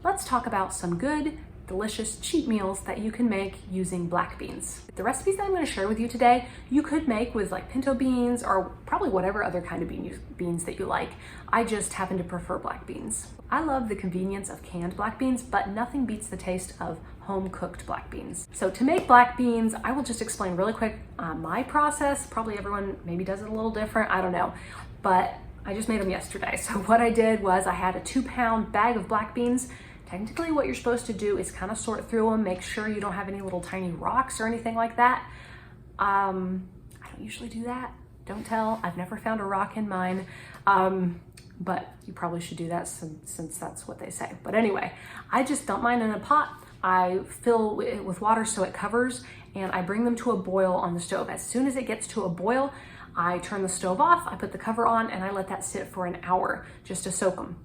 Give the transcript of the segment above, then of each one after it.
let's talk about some good, delicious cheat meals that you can make using black beans. The recipes that I'm going to share with you today, you could make with like pinto beans or probably whatever other kind of beans that you like. I just happen to prefer black beans. I love the convenience of canned black beans, but nothing beats the taste of home-cooked black beans. So to make black beans, I will just explain really quick my process. Probably everyone maybe does it a little different, I don't know, but I just made them yesterday. So what I did was I had a 2-pound bag of black beans. Technically what you're supposed to do is kind of sort through them, make sure you don't have any little tiny rocks or anything like that. I don't usually do that, don't tell. I've never found a rock in mine, but you probably should do that since that's what they say. But anyway, I just dump mine in a pot. I fill it with water so it covers, and I bring them to a boil on the stove. As soon as it gets to a boil, I turn the stove off, I put the cover on, and I let that sit for an hour just to soak them.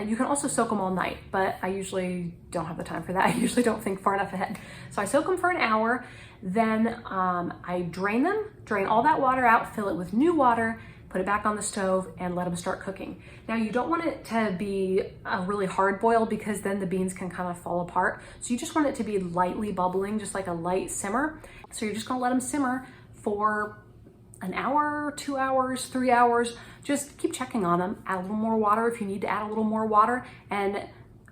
You can also soak them all night, but I usually don't have the time for that. I usually don't think far enough ahead. So I soak them for an hour, then I drain them, drain all that water out, fill it with new water, put it back on the stove, and let them start cooking. Now you don't want it to be a really hard boil because then the beans can kind of fall apart. So you just want it to be lightly bubbling, just like a light simmer. So you're just gonna let them simmer for an hour, 2 hours, 3 hours. Just keep checking on them. Add a little more water if you need to add a little more water. And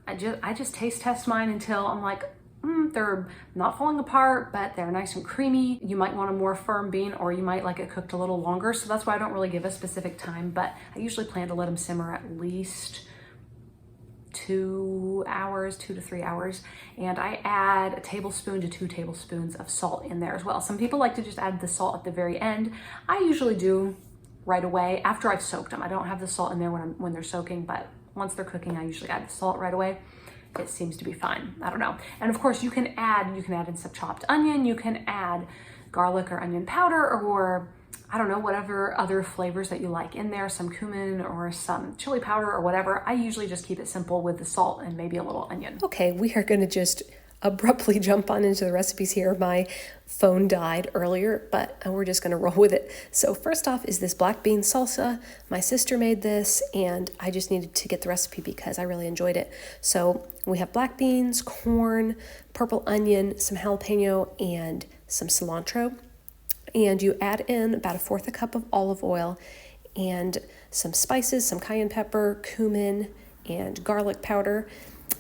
I just taste test mine until I'm like, they're not falling apart, but they're nice and creamy. You might want a more firm bean, or you might like it cooked a little longer. So that's why I don't really give a specific time, but I usually plan to let them simmer at least 2 hours, 2 to 3 hours. And I add a tablespoon to 2 tablespoons of salt in there as well. Some people like to just add the salt at the very end. I usually do right away after I've soaked them. I don't have the salt in there when they're soaking, but once they're cooking, I usually add the salt right away. It seems to be fine. I don't know. And of course you can add in some chopped onion, you can add garlic or onion powder, or I don't know, whatever other flavors that you like in there, some cumin or some chili powder or whatever. I usually just keep it simple with the salt and maybe a little onion. Okay, we are gonna just abruptly jump on into the recipes here. My phone died earlier, but we're just gonna roll with it. So first off is this black bean salsa. My sister made this and I just needed to get the recipe because I really enjoyed it. So we have black beans, corn, purple onion, some jalapeno, and some cilantro. And you add in about 1/4 cup of olive oil and some spices, some cayenne pepper, cumin, and garlic powder.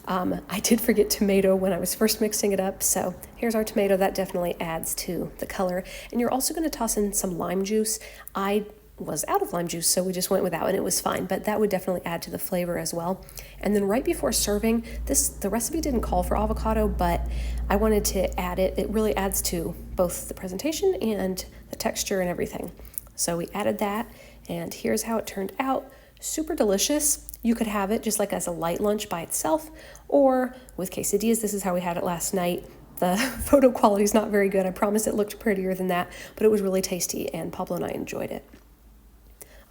I did forget tomato when I was first mixing it up, so here's our tomato. That definitely adds to the color. And you're also going to toss in some lime juice. I was out of lime juice, so we just went without, and it was fine, but that would definitely add to the flavor as well. And then right before serving, the recipe didn't call for avocado, but I wanted to add it. It really adds to both the presentation and the texture and everything. So we added that, and here's how it turned out. Super delicious. You could have it just like as a light lunch by itself, or with quesadillas. This is how we had it last night. The photo quality is not very good. I promise it looked prettier than that, but it was really tasty, and Pablo and I enjoyed it.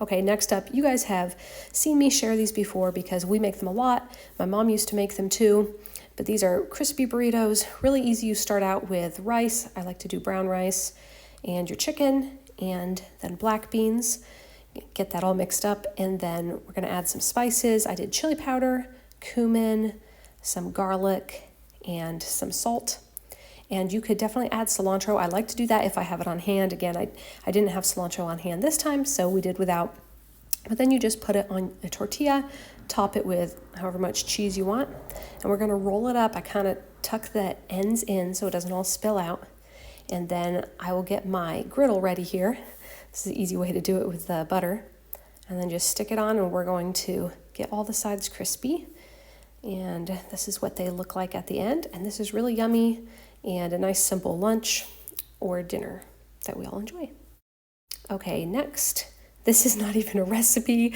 Okay, next up, you guys have seen me share these before because we make them a lot. My mom used to make them too, but these are crispy burritos. Really easy. You start out with rice. I like to do brown rice, and your chicken, and then black beans. Get that all mixed up, and then we're going to add some spices. I did chili powder, cumin, some garlic, and some salt. And you could definitely add cilantro. I like to do that if I have it on hand. Again, I didn't have cilantro on hand this time, so we did without. But then you just put it on a tortilla, top it with however much cheese you want, and we're going to roll it up. I kind of tuck the ends in so it doesn't all spill out. And then I will get my griddle ready here. This is an easy way to do it with the butter. And then just stick it on, and we're going to get all the sides crispy. And this is what they look like at the end. And this is really yummy and a nice simple lunch or dinner that we all enjoy. Okay, next. This is not even a recipe.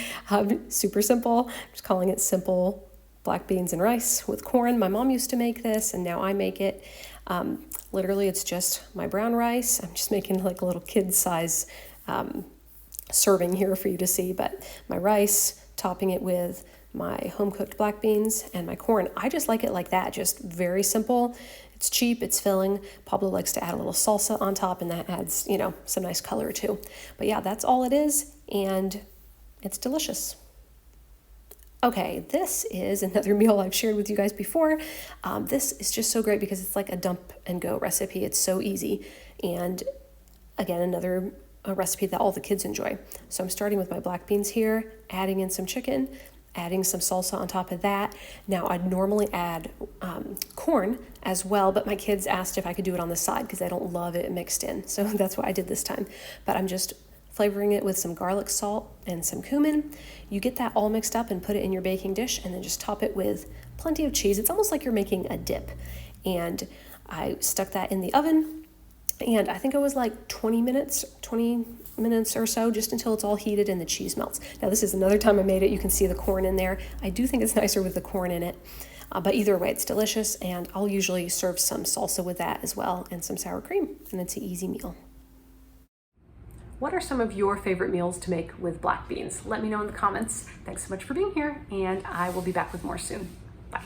Super simple. I'm just calling it simple black beans and rice with corn. My mom used to make this, and now I make it. Literally, it's just my brown rice. I'm just making like a little kid size serving here for you to see, but my rice, topping it with my home-cooked black beans and my corn. I just like it like that, just very simple. It's cheap, it's filling. Pablo likes to add a little salsa on top, and that adds, some nice color too. But yeah, that's all it is, and it's delicious. Okay, this is another meal I've shared with you guys before. This is just so great because it's like a dump and go recipe. It's so easy. And again, another recipe that all the kids enjoy. So I'm starting with my black beans here, adding in some chicken, adding some salsa on top of that. Now I'd normally add corn as well, but my kids asked if I could do it on the side because they don't love it mixed in. So that's what I did this time. But I'm just flavoring it with some garlic salt and some cumin. You get that all mixed up and put it in your baking dish and then just top it with plenty of cheese. It's almost like you're making a dip. And I stuck that in the oven, and I think it was like 20 minutes or so, just until it's all heated and the cheese melts. Now this is another time I made it. You can see the corn in there. I do think it's nicer with the corn in it. But either way, it's delicious, and I'll usually serve some salsa with that as well and some sour cream, and it's an easy meal. What are some of your favorite meals to make with black beans? Let me know in the comments. Thanks so much for being here, and I will be back with more soon. Bye.